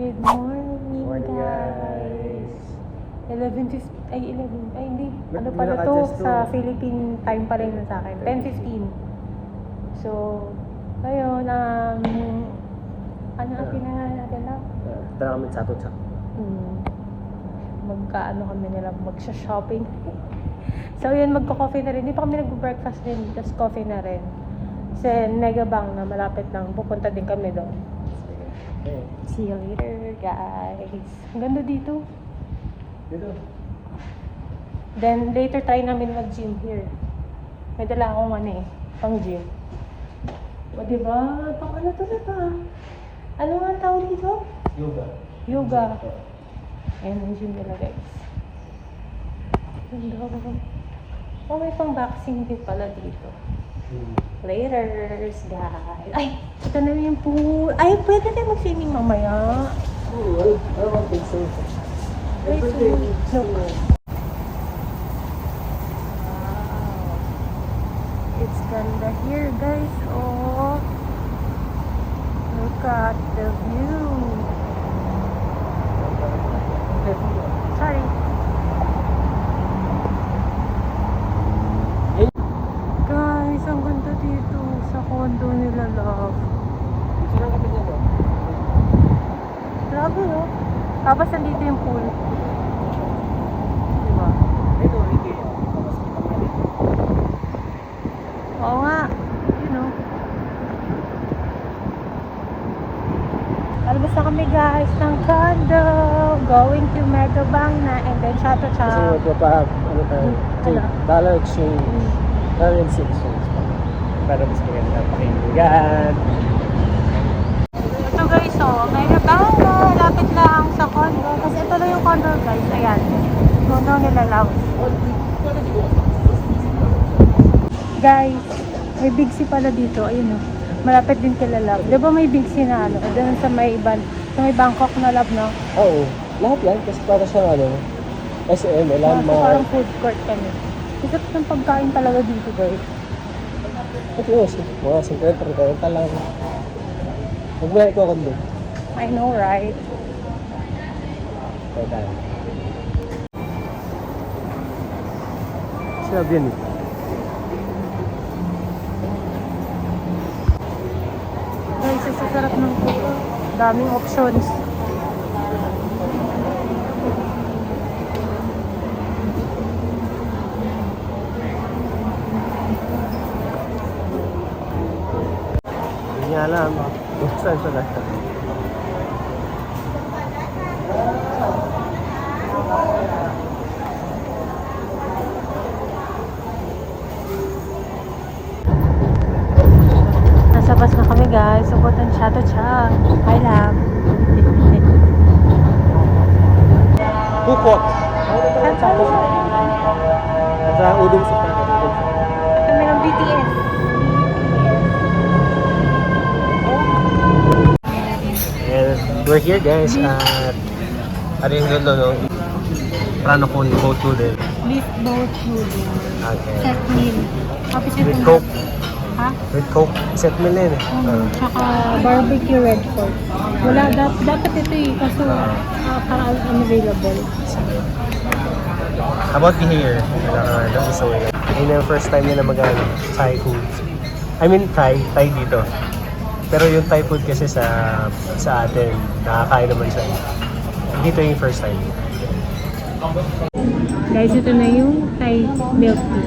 Good morning, Morning, guys. 11:50, ay 11, ay hindi. Ano Hindi pala to? naka-adjust to. Sa Philippine time pa rin sa akin. 10:15. So, ayun, ano ang pinahal natin lang? Tara kami sa tutsak. Magkaano kami nila, magsha-shopping. So, yun, magko-coffee na rin. Dito kami nag-breakfast din, tapos coffee na rin. Sa Negabank na malapit lang, pupunta din kami doon. Okay. See you later, guys. Ang ganda dito. Dito. Then, later try namin mag-gym here. May dala akong pang gym. O, diba? Pang ano talaga? Ano nga ang tawag dito? Yoga. Yoga. Ayan ang gym nila, guys. Ganda ko. Oh, may pang boxing din pala dito. Laters, guys. Ay, ito na yung pool. Ay, pwede tayo mag-swimming mamaya. I don't think so. Wait, look. Wow. It's ganda here, guys. Oh, look at the view. Sorry. Guys, ang ganda dito sa condo nila, love. Saan kami niya ba? Grabe, no? Tapos nandito yung pool. Diba? Ito, hindi. Oo nga. You know. Alabas na kami, guys, ng condo. Going to Megabank na and then Chato Kasi Cha. magpapahag, ano tayo? Ano? Dollar exchange. Currency exchange. Para mas maganda pakinggan. Ito, guys, oh. Megabank na. Lapit lang sa condo. Kasi ito lang yung condo, guys. Ayan. Condo nila lang. Guys, may Big C pala dito. Ayun, oh. Malapit din kila Love. Di ba may Big C na ano? Doon sa may Bangkok na Love, no? Oo. Lahat yan. Kasi para siya SM, So, landmark. parang food court kami. Sikat ng pagkain talaga dito, guys. Ito yun. Mga 50 lang. Huwag mo na ikaw kundi. I know, right? Kaya tayo. Sinabi yan eh. Guys, sa sarap ng food. Daming options. Hindi niya alam. Saan siya na? Nasa bus na kami, guys. Subot ng Chato Cha. Hi, Love. Bukot. Chato Cha. Sa udong sa tayo. Kami ng BTS. And we're here guys at ano yung doon no? Prano ko yung boat noodle. Beef boat noodle. Okay. Set meal. Tapos With itong Coke. Ha? With Coke. Set meal na yun eh. Tsaka barbecue red pork. Wala, dapat ito eh. Kaso parang unavailable. How about here? That is so weird. Yun yung first time nila mag-ano, Thai food. I mean Thai dito. Pero yung Thai food kasi sa atin, nakakain naman siya. Dito yung first time. Guys, ito na yung Thai milk tea.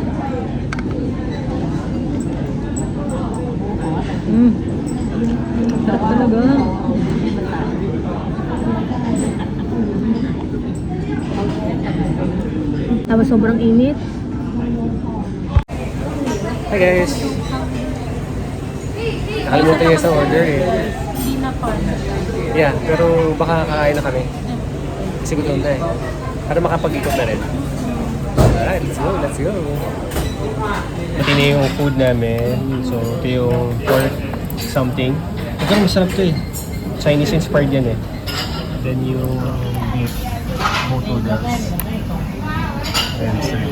Sarap talaga. Tapos sobrang init. Hi guys! Nakalimutan niya sa order eh. Hindi na pa. Yeah, pero baka kakain na kami. Kasi gutom na eh. Para makapag-ikot na rin. Alright, let's go. Ito na yung food namin. So, ito yung pork something. Ito masarap to eh. Chinese inspired yan eh. Then yung beef boat noodles. And sorry.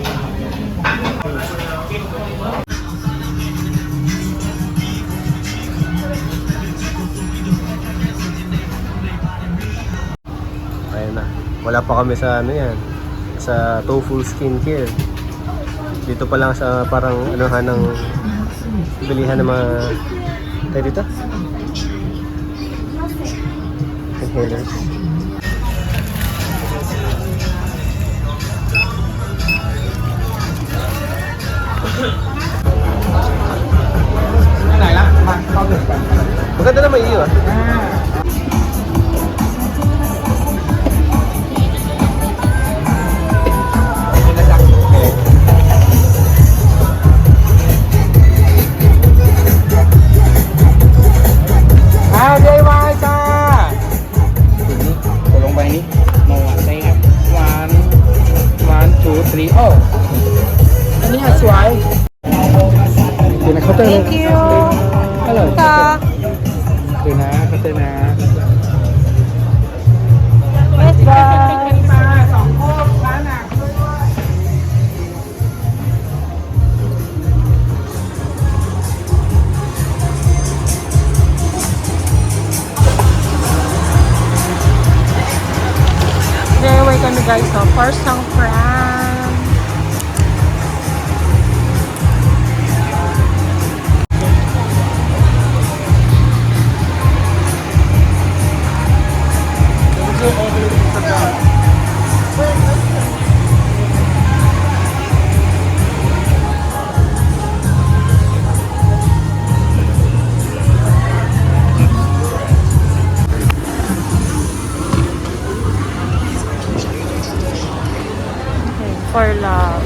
Wala pa kami sa ano yan, sa Tofu Skincare. Dito pa lang sa parang anuhan ng bilihan ng mga tayo dito? Inhalers. Maganda naman iyo ah. DIY จ้าตกลงไปนี่มองใช่ครับ1 2 3โอ้อันนี้สวยอยู่ในเคาน์เตอร์เลย Thank you. ฮัลโหล Ka. ดูนะเคาน์เตอร์นะ Yes, guys. มา2 โคกร้านหนัก DIY kami guys, so for Sang Fran. Okay, for love.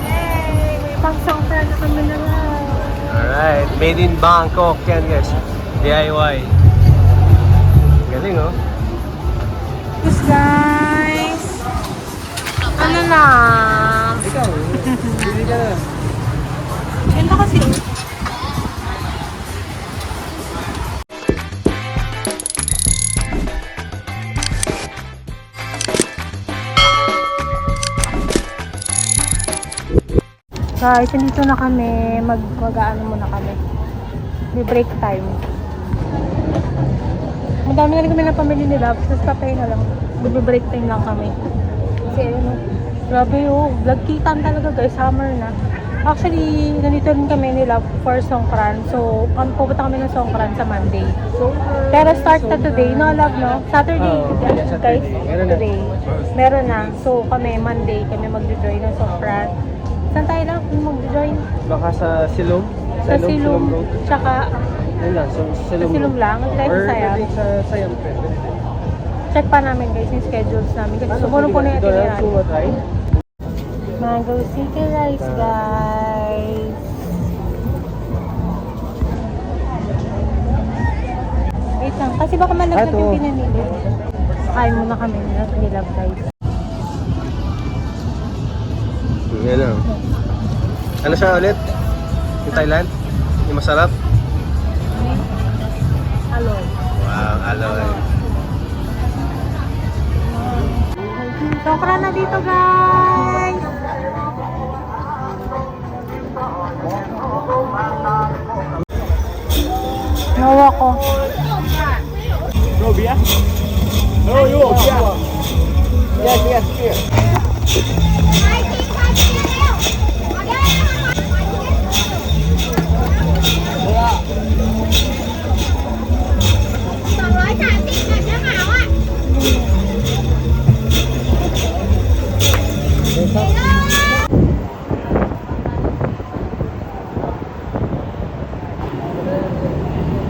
Yay! May pang Sang Fran na kami na lang. Alright, made in Bangkok yan guys. DIY. Galing oh. Yes, guys. Ano lang? Ikaw, hindi ka na. Yan na kasi. Guys, nandito na kami. Mag-ano muna kami. May break time. Madami na rin kami ng pamilya nila. Tapos papay na lang. Mag-break time lang kami. Kasi ano, grabe yung vlog kitan talaga guys. Summer na. Actually, nandito rin kami nila for Songkran. So, pupunta kami ng Songkran sa Monday. Pero start na today, no love, no? Saturday, guys, today. Meron na. So, kami Monday, kami mag-join ng Songkran. Saan tayo lang mag-join? Baka sa Silom? Sa Silum, Road? tsaka Yun lang, sa sa Silom. Silum lang. At Or sa Sayam. pwede sa Sayam pwede. Check pa namin guys yung schedules namin. Kasi sumunod po na yung itinerary. Mango sticky rice, guys. Wait lang, kasi baka malaglag yung pinanili. Kain muna kami nila, guys. Yan lang. Ano siya ulit? Yung Thailand? Yung masarap? Aloy. Wow, aloy. Sokra na dito, guys. Nawa ko. No beer? No, you beer. Yes, yes, beer.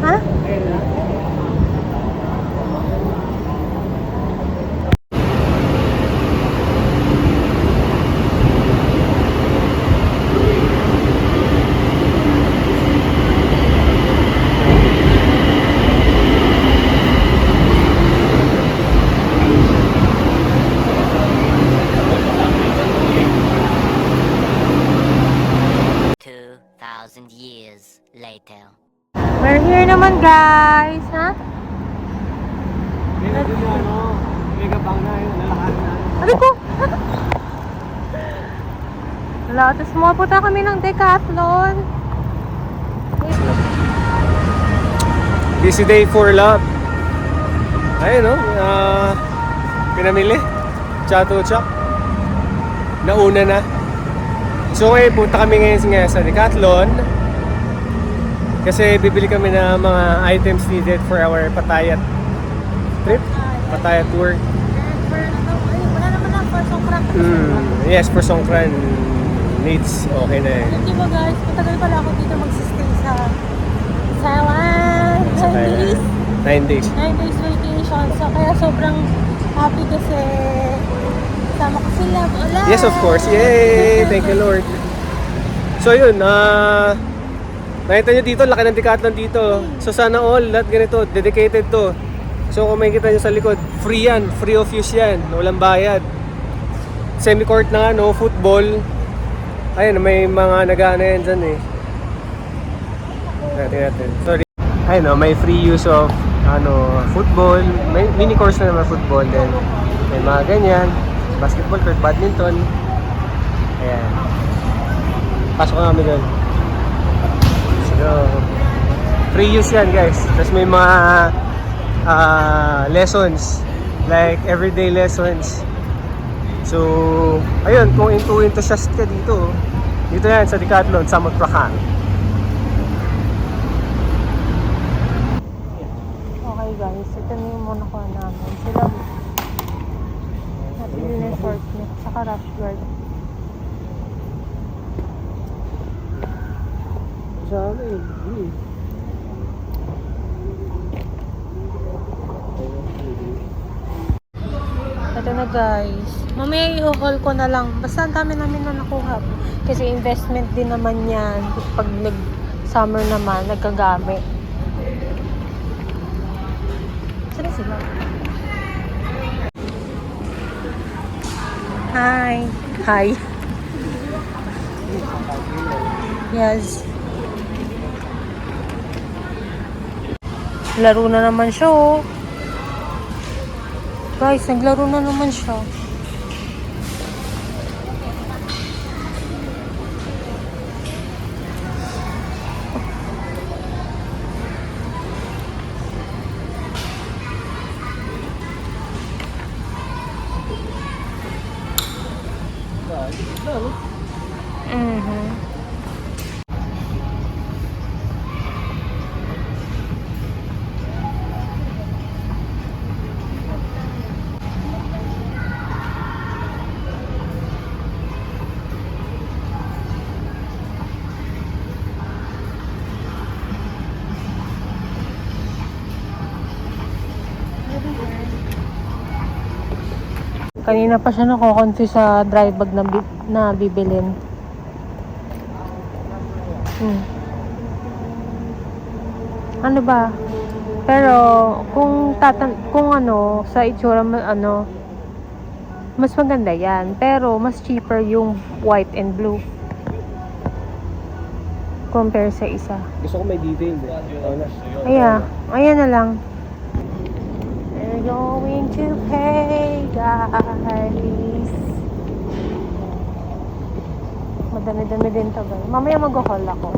ฮะ 2,000 years later. We're here naman, guys. Ha? Mega din yung ano, mega bang na yun, nalakan na. Ano ko? Wala, tapos pumunta kami ng Decathlon. Wait lang. Busy day for love. Ayun no, pinamili. Chato Chak. Nauna na. So ngayon, punta kami ngayon sa Decathlon. Kasi bibili kami ng mga items needed for our Pattaya trip. Pattaya tour. Wala naman lang for Songkran. Yes, for Songkran needs. Okay na eh. Di ba guys, matagal pala ako dito magsistay sa Thailand. 9 days. 9 days. 9 days vacation. So kaya sobrang happy kasi kasama ko sila. Wala! Yes, of course. Yay! Thank you, Lord. So yun, nakita nyo dito, laki ng Decathlon dito. So sana all, lahat ganito, dedicated to. So kung makikita nyo sa likod, free yan, free of use yan, walang bayad. Semi-court na no, football. Ayun, may mga nag-ano yan dyan eh. Natin. Sorry. Ayun no, may free use of football, may mini course na naman football din. May mga ganyan, basketball court, badminton. Ayan. Pasok na kami doon. So, free use yan guys. Tapos may mga lessons, like everyday lessons. So, ayun, kung enthusiast ka dito yan sa Decathlon, Samut Prakan. Okay guys, ito na yung muna ko namin. Sila napili na yung short neck, saka rush guard. Ito na guys. Mamaya i-haul ko na lang. Basta ang dami namin na nakuha. Kasi investment din naman yan. Pag nag-summer naman, nagkagamit. Saan sila? Hi. Hi. Yes. Laro na naman siya, oh. Guys, naglaro na naman siya. Kanina pa siya nako-confuse sa dry bag na bibilin. Ano ba? Pero kung sa itsura mas maganda 'yan, pero mas cheaper yung white and blue compare sa isa. Gusto ko may detail Ayan na lang. We're going to pay, guys. Madami-dami din to, guys. Mamaya mag-haul ako.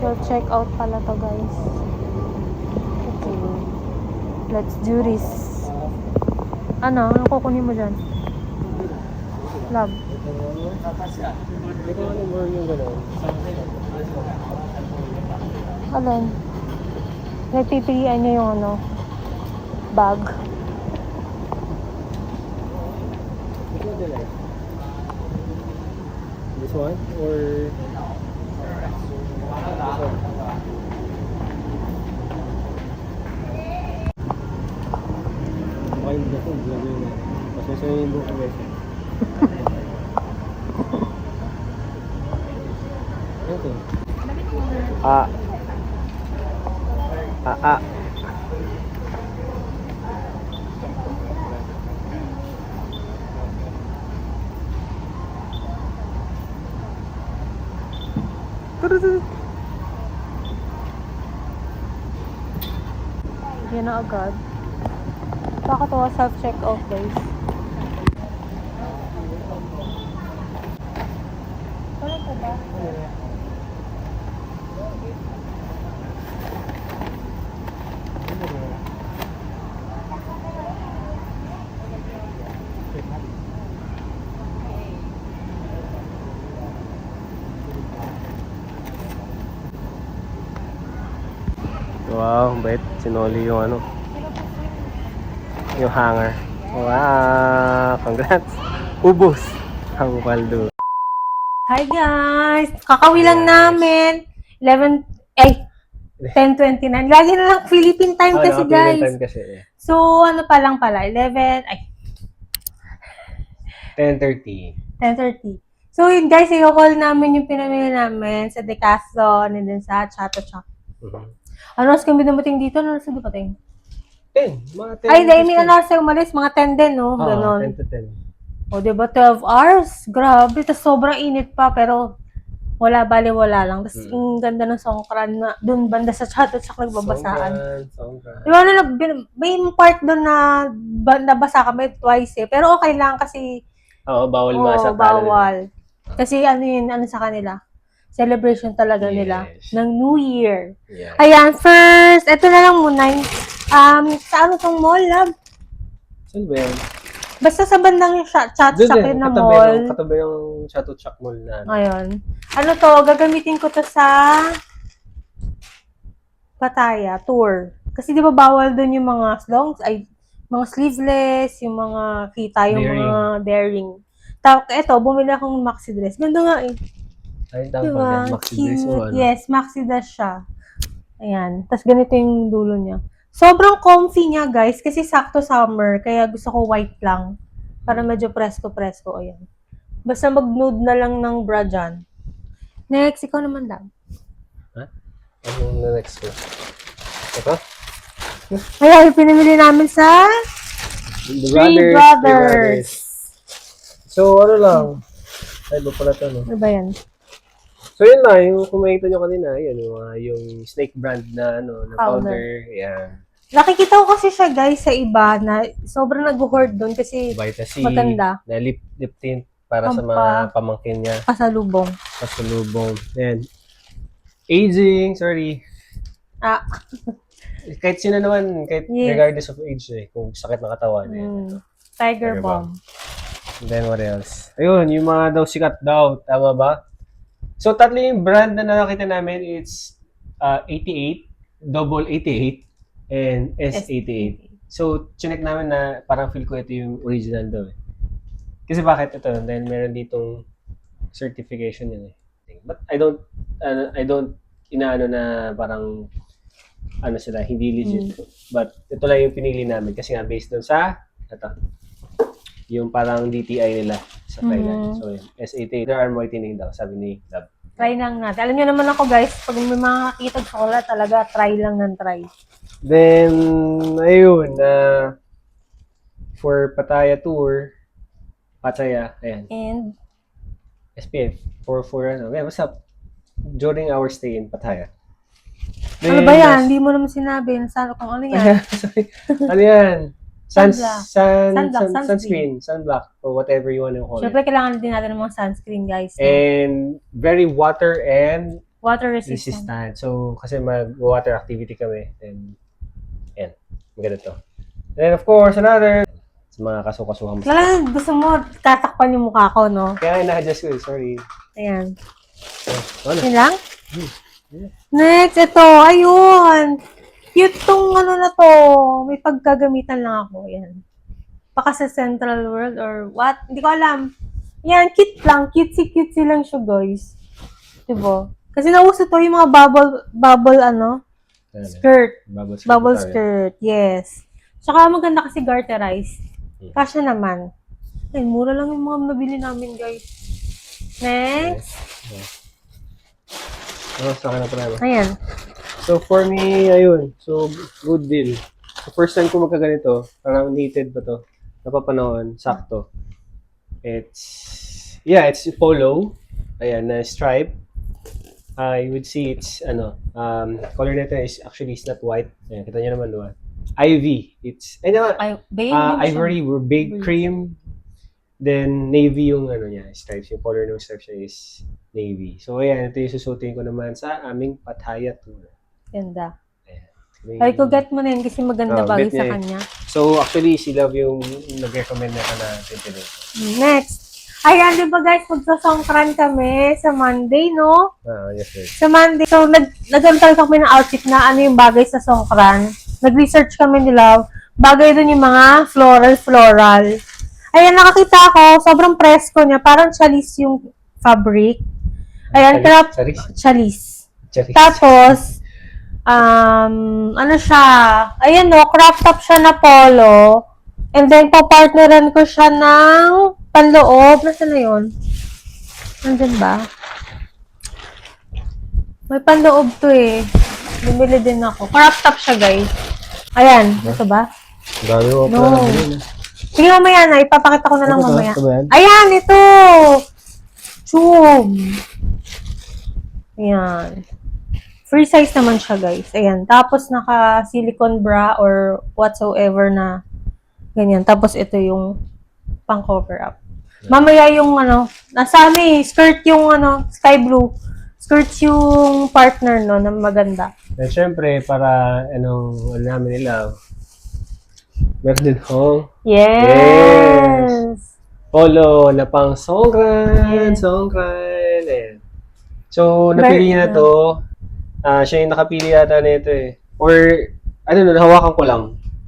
Self check out pala to, guys. Okay. Let's do this. Ano kukunin mo dyan? Love. Alin? Nagpipilian niya yung bag. This one or okay, dito lagay na. Kasi yung buko guys. Ito. na agad. Nakakatawa self-check-out guys. Wala pa ba? Wow, bait. Sinoli yung ano. Yung hanger. Wow, congrats. Ubus ang paldo. Hi guys! Kakauwi lang namin. 10:29. Lagi na lang Philippine time kasi guys. Time kasi eh. So, ano pa lang pala? 10:30. 10:30. So, yun guys, i-call namin yung pinamili namin sa Decathlon and then sa Chato Choc. Ano oras kami dumating dito? Ano oras kami dumating? 10. Mga 10. Ay, dahil may ano oras tayo umalis? Mga 10 din, no? Ganon. 10 to 10. O, diba? 12 hours? Grabe. Tapos sobrang init pa, pero wala, bali-wala lang. Tapos, ang ganda ng Songkran na doon banda sa Chato Choc nagbabasaan. Songkran. Diba, may part doon na nabasa kami twice eh. Pero okay lang kasi Oo, bawal masa. bawal. Kasi ano yun, ano sa kanila? Celebration talaga nila ng New Year. Yeah. Ayan, first, ito na lang muna. Sa ano tong mall, love? Saan ba yan? Basta sa bandang yung chat na mall. Katabi yung Chato Choc Mall na. Ayun. Ano to, gagamitin ko to sa Pattaya tour. Kasi di ba bawal doon yung mga mga sleeveless, yung mga kita, yung mga daring. Tapos eto, bumili akong maxi dress. Ganda nga eh. Ay, tawag Diba? pa yan. Maxi dress o ano? Yes, maxi dress siya. Ayan. Tapos ganito yung dulo niya. Sobrang comfy niya, guys. Kasi sakto summer. Kaya gusto ko white lang. Para medyo presko-presko. Ayan. Basta mag-nude na lang ng bra dyan. Next, ikaw naman lang. Anong na next ko? Ito? Ayan, yung pinamili namin sa Three Brothers. So, ano lang. Ay, ba pala ito, no? Ano ba yan? So, yun na. Yung kung makita nyo kanina, yun, yung Snake brand na, na powder. Yan. Nakikita ko kasi siya, guys, sa iba na sobrang nag-hoard doon kasi Vita C. maganda. Na lip tint para sa mga pamangkin niya. Pasalubong. Pasalubong. Yan. Aging, sorry. Kahit sino naman, kahit regardless of age kung sakit ng katawan. Tiger Balm. And then what else? Ayun, yung mga daw sikat daw. Tama ba? So, tatlo yung brand na nakita namin. It's 88, Double 88, and S88. So, chinek namin na parang feel ko ito yung original daw eh. Kasi bakit ito? Dahil meron ditong certification yun eh. But I don't inaano na parang ano sila, hindi legit. But ito lang yung pinili namin kasi nga based doon sa yung parang DTI nila sa Thailand. So, yun. S88, there are whitening daw, sabi ni Lab. Try lang natin. Alam niyo naman ako, guys, pag may mga nakita sa wala, talaga try lang ng try. Then, ayun, for Pattaya tour, Pattaya, ayan. And, SPF, for ano, yeah, what's up? During our stay in Pattaya. ano ba yan? Hindi mo naman sinabi. Nasaan kung ano yan? Sorry. Ano yan? Sunblock. Sunscreen, sunblock, or whatever you want to call it. Siyempre, kailangan din natin ng mga sunscreen, guys. No? And very water and Water resistant. So, kasi mag-water activity kami. And, yan. Maganda to. Then, of course, another, sa mga kasukasuhan. Kailangan gusto mo tatakpan yung mukha ko, no? Kaya na-adjust ko, sorry. Ayan. Ano? Yun lang? Next, ito. Ayun. Cute tong ano na to. May pagkagamitan lang ako. Yan. Baka sa Central World or what? Hindi ko alam. Yan, cute lang. Cutesy lang siya, guys. Diba? Kasi nauso to yung mga bubble skirt. Bubble skirt. Yes. Tsaka maganda kasi garterized. Kasya naman. Ay, mura lang yung mga nabili namin, guys. Next. Sa akin na pala. Ayan. So, for me, ayun. So, good deal. So, first time ko magkaganito, parang knitted pa to. Napapanoon, sakto. It's polo. Ayan, na stripe. You would see it's, color nito is actually it's not white. Ayan, kita nyo naman doon. Ivy. It's, Ay, babe, hindi mo siya- ivory, baked cream. Then, navy yung ano niya, stripes. Yung color ng stripes niya is navy. So, ayan, ito yung susutin ko naman sa aming Pattaya tour. Ganda. Ayan. Ay, ko get mo na yun kasi maganda Oh, bagay bet sa niya eh. kanya. So, actually, si Love yung nag-recommend na ka na tintin. Next. Ayan, di ba guys, magsasongkran kami sa Monday, no? Yes, sir. Sa Monday, so nagkaroon talaga kami ng outfit na ano yung bagay sa songkran. Nag-research kami nila. Bagay dun yung mga floral. Ayan, nakakita ko, sobrang presko niya. Parang chalis yung fabric. Ayan, chalis. Tapos, ano siya, ayan no, crop top siya na polo. And then, papartneran ko siya ng panloob. Nasaan na yun? Nandun ba? May panloob to eh. Bumili din ako. Crop top siya, guys. Ayan, ito ba? Dami mo No. Sige, mamaya na. Ipapakita ko na lang mamaya. Ito ba yan? Ayan, ito! Tube. Ayan. Free size naman siya, guys. Ayan. Tapos, naka-silicone bra or whatsoever na ganyan. Tapos, ito yung pang-cover up. Mamaya yung nasa skirt yung sky blue. Skirt yung partner, no, na maganda. At syempre, para namin nila, meron din hong Yes! polo na pang songkran. Yes. Songkran. Ayan. So, napili niya na to. Siya yung nakapili yata nito eh. Or, nahawakan ko lang.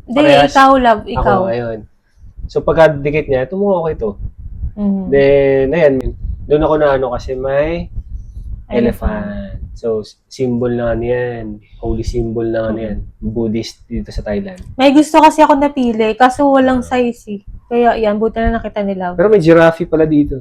Hindi, Parehas. ikaw, love. Ikaw. Ako, ayun. So, pagkadikit niya, tumuha ko ito. Mhm. Then, ayan. Doon ako na kasi may elephant. So, symbol na ano yan. Holy symbol na ano yan. Buddhist dito sa Thailand. May gusto kasi ako napili, kaso walang size eh. Kaya yan, buti na nakita nila. Pero may giraffe pala dito.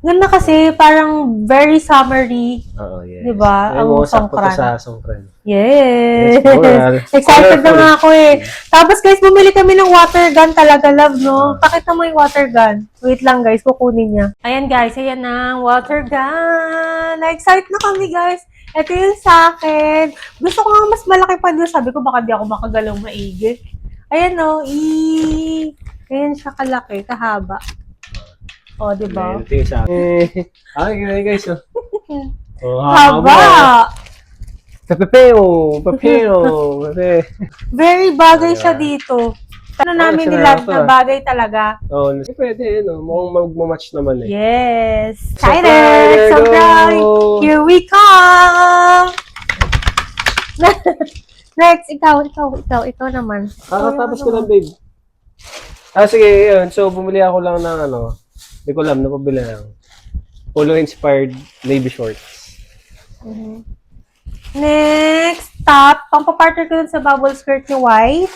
Ganda kasi, parang very summery. Oo, yes. Diba? Ay, Ang mo, sakto to songkran. sa songkran. Yes! Yes, Excited na colorful. nga ako eh. Tapos guys, bumili kami ng water gun talaga, love, no? Pakita mo yung water gun. Wait lang guys, kukunin niya. Ayan guys, ayan na, water gun. Na-excite na kami guys. Ito yung sa akin. Gusto ko nga mas malaki pa doon. Sabi ko, baka di ako makagalaw maigi. Ayan no, ayan siya kalaki, kahaba. O, diba? Ito yung sa akin. Ay, guys. Oh, Haba! Papeo. Pepe. Very bagay siya dito. Ano namin siya nila na ito, na bagay talaga. Oh, pwede, mukhang magmamatch naman eh. Yes! Surprise! Excited! There Surprise! you go! Here we come! Next, ikaw naman. Kakatapos ko lang, babe. Sige, yun. So, bumili ako lang ng hindi ko alam, napabili lang. Polo-inspired navy shorts. Mhm. Next, top. Pampapartner ko dun sa bubble skirt ni white.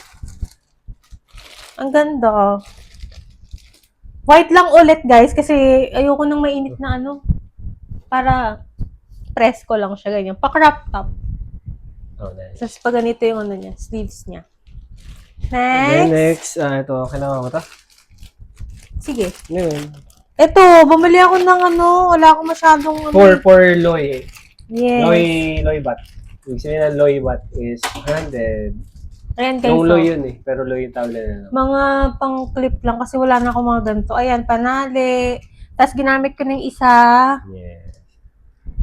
Ang ganda. White lang ulit, guys, kasi ayoko nang mainit na para presko lang siya, ganyan. Pa-crop top. Oh, nice. Tapos pag ganito yung niya, sleeves niya. Then Next. next, ito, kailangan ko ito. Sige. Ngayon. Ito, bumili ako ng wala akong masyadong For Loy. Yes. Loy bat. Yung sabihin ng Loy bat is 100. Ayan guys. Yung oh. Loy yun eh, pero Loy yung tawag na. Mga pang-clip lang kasi wala na akong mga ganito. Ayan, panali. Tapos ginamit ko na yung isa. Yes.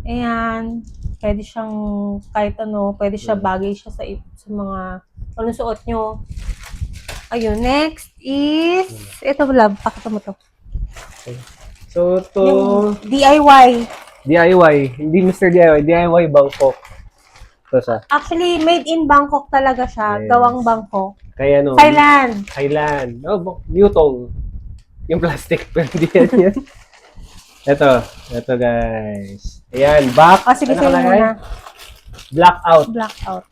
Ayan. Pwede siyang kahit pwede siya bagay siya sa mga suot nyo. Ayun, next is ito love, pakita mo to. Okay. So, to Yung DIY. DIY. Hindi Mr. DIY. DIY Bangkok. Ito sa. Actually, made in Bangkok talaga siya. Yes. Gawang Bangkok. Kaya Thailand. Oh, Newton. Yung plastic. Pero hindi yan. Ito guys. Ayan, back. O, sige, sa'yo nakalagay? muna. Blackout. Blackout.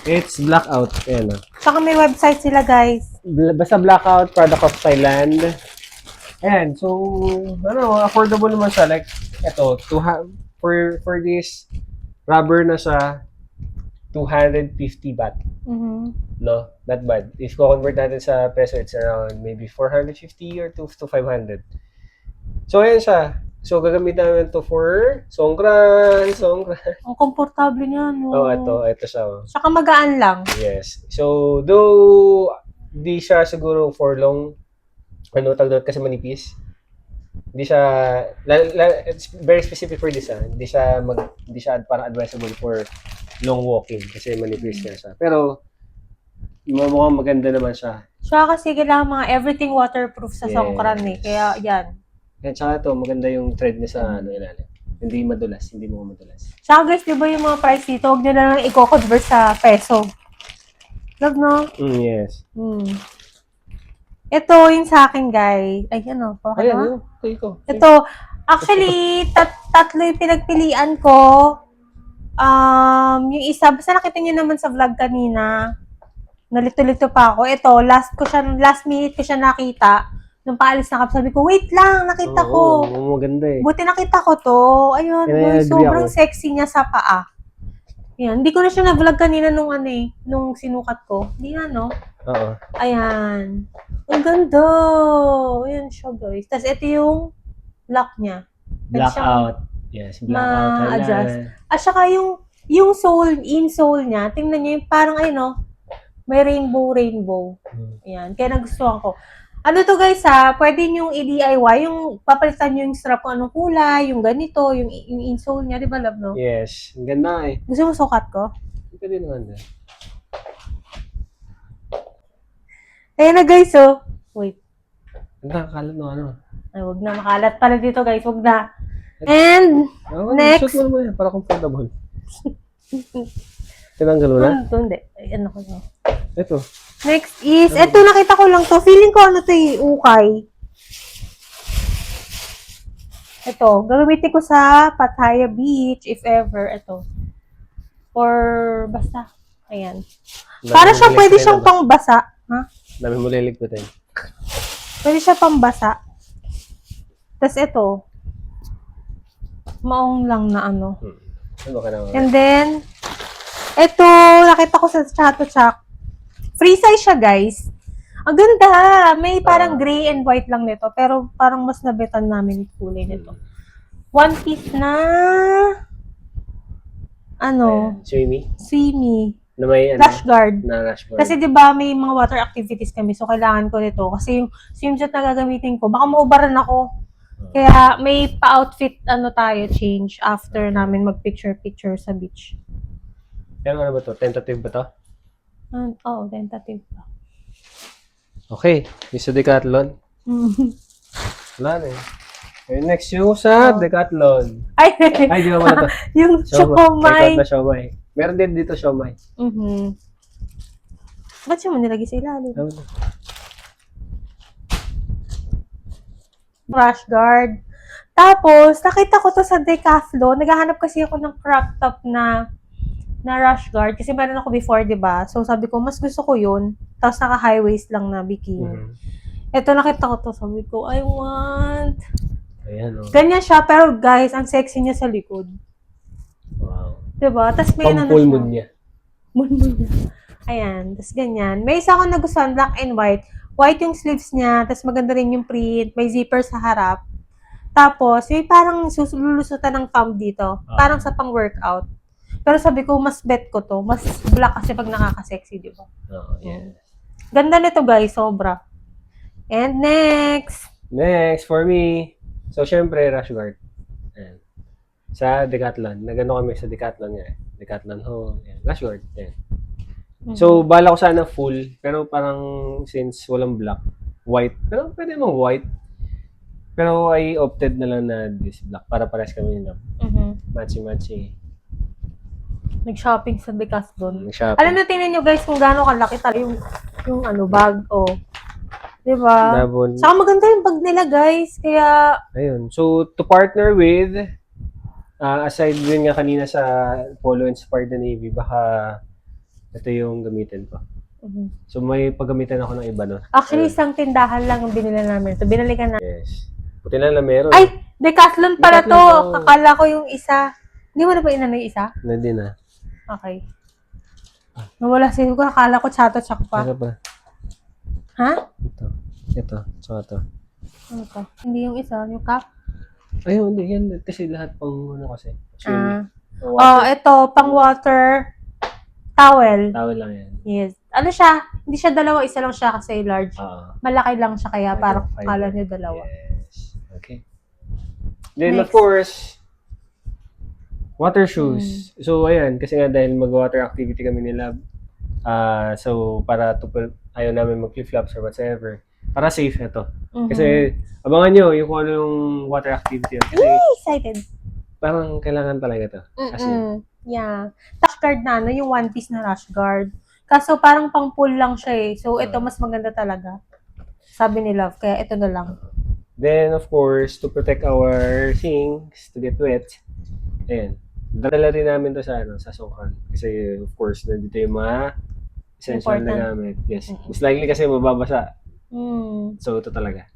It's blackout. Ayan o. Saka may website sila, guys. Basta blackout, product of Thailand. Ayan, so, affordable naman siya. Like, ito, for this rubber na siya, 250 baht. Mhm. No, not bad. If convert natin sa peso, it's around maybe 450 or to 500. So, ayan siya. So, gagamitin namin to for songkran. Ang komportable niya, no? Oh, ito siya. Oh. Saka magaan lang. Yes. So, though, di siya siguro for long, tawag doon kasi manipis. Hindi siya, it's very specific for this, Hindi siya parang advisable for long walking kasi manipis nga siya. Pero, mukhang maganda naman siya. Siya kasi kailangan mga everything waterproof sa Yes. songkran eh. Kaya yan. At saka ito, maganda yung thread niya sa ilalim. Hindi madulas, hindi mo madulas. Saka guys, di ba yung mga price dito, huwag nyo na lang i-convert sa peso. Love, no? Yes. Ito yung sa akin, guys. Ay, ano? Okay Ayan, na? yun. Ito. Ito, actually, tatlo yung pinagpilian ko. Yung isa, basta nakita nyo naman sa vlog kanina, nalito-lito pa ako. Ito, last minute ko siya nakita. Nung paalis na kami, sabi ko, wait lang, nakita ko. Oo, maganda eh. Buti nakita ko to. Ayun, Kaya boy, agree sobrang ako. sexy niya sa paa. Yan, hindi ko na siya na-vlog kanina nung sinukat ko. Hindi na, no? Oo. Ayan. Ang ganda. Ayan siya, guys. Tapos ito yung lock niya. Pwede siyang Blackout. Yes, blackout. ma-adjust. At saka yung insole niya, tingnan niyo yung parang may rainbow. Ayan. Kaya nagustuhan ko. Ano to guys pwede nyo i-DIY, yung papalitan nyo yung strap kung anong kulay, yung ganito, yung insole niya, di ba love, no? Yes, ang ganda eh. Gusto mo sukat ko? Pwede naman din. Ayan na guys, oh. Wait. Ang nakakalat no ano. Ay, wag na makalat pala dito guys, wag na. And, next. Shoot mo naman para comfortable. Tinanggal mo na? Ito, hindi. Ay, ano ko na. Ito. Next is, eto nakita ko lang to. Feeling ko ukay. Ito, gagamitin ko sa Pattaya Beach, if ever, ito. Or, basta. Ayan. Para siya, pwede siyang pangbasa. Ha? Dami mo liligpitin. Pwede siya pangbasa. Tapos ito, maong lang na ano. Ano ka naman? And then, ito, nakita ko sa Chatuchak. Free size siya, guys. Ang ganda. May parang gray and white lang nito. Pero parang mas nabetan namin yung kulay nito. One piece na swimmy. Na may Rash guard. Na rash guard. Kasi 'di ba may mga water activities kami, so kailangan ko nito kasi yung swimsuit na gagamitin ko, baka maubaran ako. Kaya may pa-outfit tayo change after namin mag-picture sa beach. Pero ano ba to? Tentative ba to? Oo, tentative pa. Okay. Yung sa Decathlon. Wala na eh. Okay, next yung sa Decathlon. Ay, Ay, di ba wala to? yung Siomai. chokomay. Na siomai. Meron din dito siomai. Ba't siya mo nilagay sa ilalim? Rash guard. Tapos, nakita ko to sa Decathlon. Naghahanap kasi ako ng crop top na rash guard. Kasi meron ako before, diba? So, sabi ko, mas gusto ko yun. Tapos, naka-high waist lang na bikini. Ito, nakita ko to. Sabi ko, I want. Ayan, oh. Ganyan siya. Pero, guys, ang sexy niya sa likod. Wow. Diba? Tapos, may Pang-full moon niya. Mulmul niya. Ayan. Tapos, ganyan. May isa akong nagustuhan, black and white. White yung sleeves niya. Tapos, maganda rin yung print. May zipper sa harap. Tapos, may parang lulusutan ng thumb dito. Parang sa pang-workout. Pero sabi ko, mas bet ko to. Mas black kasi pag nakaka-sexy, di ba? Oh, yeah. Ganda nito, guys. Sobra. And next. Next, for me. So, syempre, rash guard. Ayan. Sa Decathlon. Nagano kami sa Decathlon nga. Decathlon Ayan. Rash guard. Ayan. So, bala ko sana full. Pero parang since walang black, white. Pero pwede mo white. Pero I opted na lang na this black. Para pares kami yun. Matchy-matchy. Nag-shopping sa Decathlon. Shopping. Alam na, tingnan nyo guys kung gaano kalaki talaga yung bag. Oh. Diba? Dabon. Saka maganda yung bag nila, guys. Kaya, Ayun. So, to partner with, aside din nga kanina sa Polo Inspired the Navy, baka ito yung gamitin ko. So, may paggamitan ako ng iba, no? actually, isang tindahan lang ang binili namin. So, binili ka na. Yes. Buti na meron. Ay! Decathlon pala to. Decathlon to. Kakala ko yung isa. Hindi mo na ba inano yung isa? Hindi na. Okay. Nawala siguro. Akala ko Chatuchak pa. Ano ba? Ha? Ito. Ito. Tsaka ito. Ano to? Hindi yung isa. Yung cup? Ayun, hindi. Yan kasi lahat pang ano kasi. Swim. Ito, pang water towel. Tawel lang yan. Yes. Ano siya? Hindi siya dalawa, isa lang siya kasi large. Oo. Malaki lang siya kaya parang Microfiber. kala niyo dalawa. Yes. Okay. Then, of Next. course, water shoes. So, ayan. Kasi nga dahil mag-water activity kami ni Lab. So, para ayaw namin mag-flip-flops or whatsoever. Para safe ito. Kasi, abangan nyo yung kung ano yung water activity. Kasi, Excited. parang kailangan talaga ito. Kasi, Yeah. Rash guard na, no? Yung one piece na rash guard. Kaso parang pang pull lang siya eh. So, ito mas maganda talaga. Sabi ni Love. Kaya ito na lang. then, of course, to protect our things, to get wet, ayan. Dala rin namin to sa, sa sungkan. Kasi, of course, nandito yung mga essential na Important. gamit. Yes. Mas likely kasi mababasa. Mm. So, ito talaga.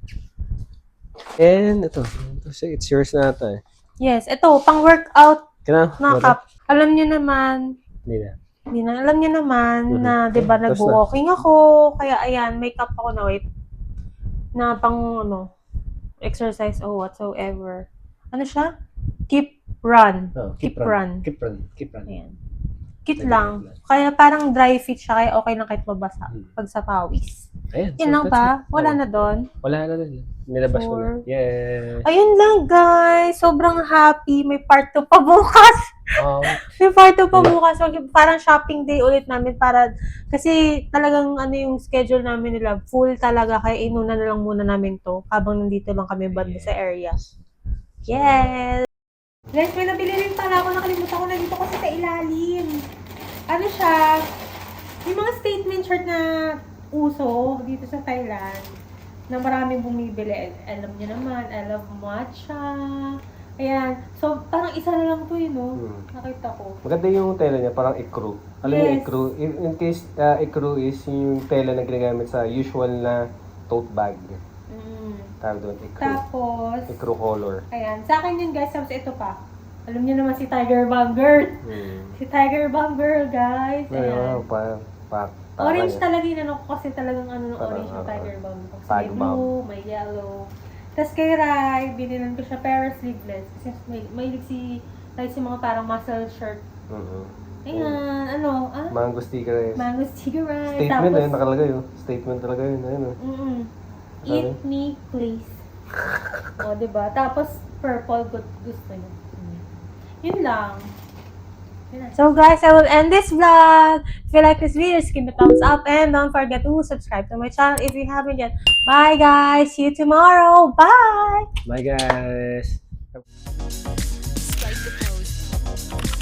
And, ito. It's yours na ito eh. Yes. Ito, pang workout Kaya na cup. Alam niyo naman, Hindi na. alam niyo naman na, di ba, Tapos na. nag-walking ako. Kaya, ayan, may cup ako na white. Na pang, exercise or whatsoever. Ano siya? Keep run. Oh, Keep run. Keep run. Keep run. Ayan. Cute lang. Kaya parang dry fit siya, kaya okay lang kahit mabasa pag sa pawis. Ayan. Yun lang that's ba? it. Wala Oh. na doon? Wala na din. Nilabas ko na. Sure. Yes. Ayun lang, guys. Sobrang happy. May part 2 pa bukas. Oh, May part 2 pa bukas. Parang shopping day ulit namin para, kasi talagang yung schedule namin nila, full talaga. Kaya inuna na lang muna namin to habang nandito lang kami banda sa area. Yes! Guys, may nabili rin pala ako. Nakalimutan ko na dito kasi sa ilalim. Ano siya? Yung mga statement shirt na uso dito sa Thailand na maraming bumibili. Alam niyo naman, I love matcha. Ayan. So, parang isa na lang to no? Nakita ko. maganda yung tela niya, parang ikru. Alam niyo Yes. ikru? In case ikru is yung tela na ginagamit sa usual na tote bag. Tawag doon, ikru. Tapos, Ikru color. ayan. Sa akin yun, guys. Tapos ito pa. Alam niyo naman si Tiger Balm Girl. Si Tiger Balm Girl, guys. Ayan. Orange talaga yun, kasi talagang ng orange yung Tiger Balm. Tapos may Tiger Balm. blue, may yellow. Tapos kay Rai, binilan ko siya pero sleeveless. Kasi may si Rai si mga parang muscle shirt. Ayan, Mango sticker is. mango sticker Rai. Statement Tapos, nakalagay Statement talaga yun. Ayun Eat me, please. O, diba? Tapos, purple, gusto niya. Yun lang. So guys, I will end this vlog. If you like this video, just give me a thumbs up and don't forget to subscribe to my channel if you haven't yet. Bye guys! See you tomorrow! Bye! Bye guys. Swipe the post.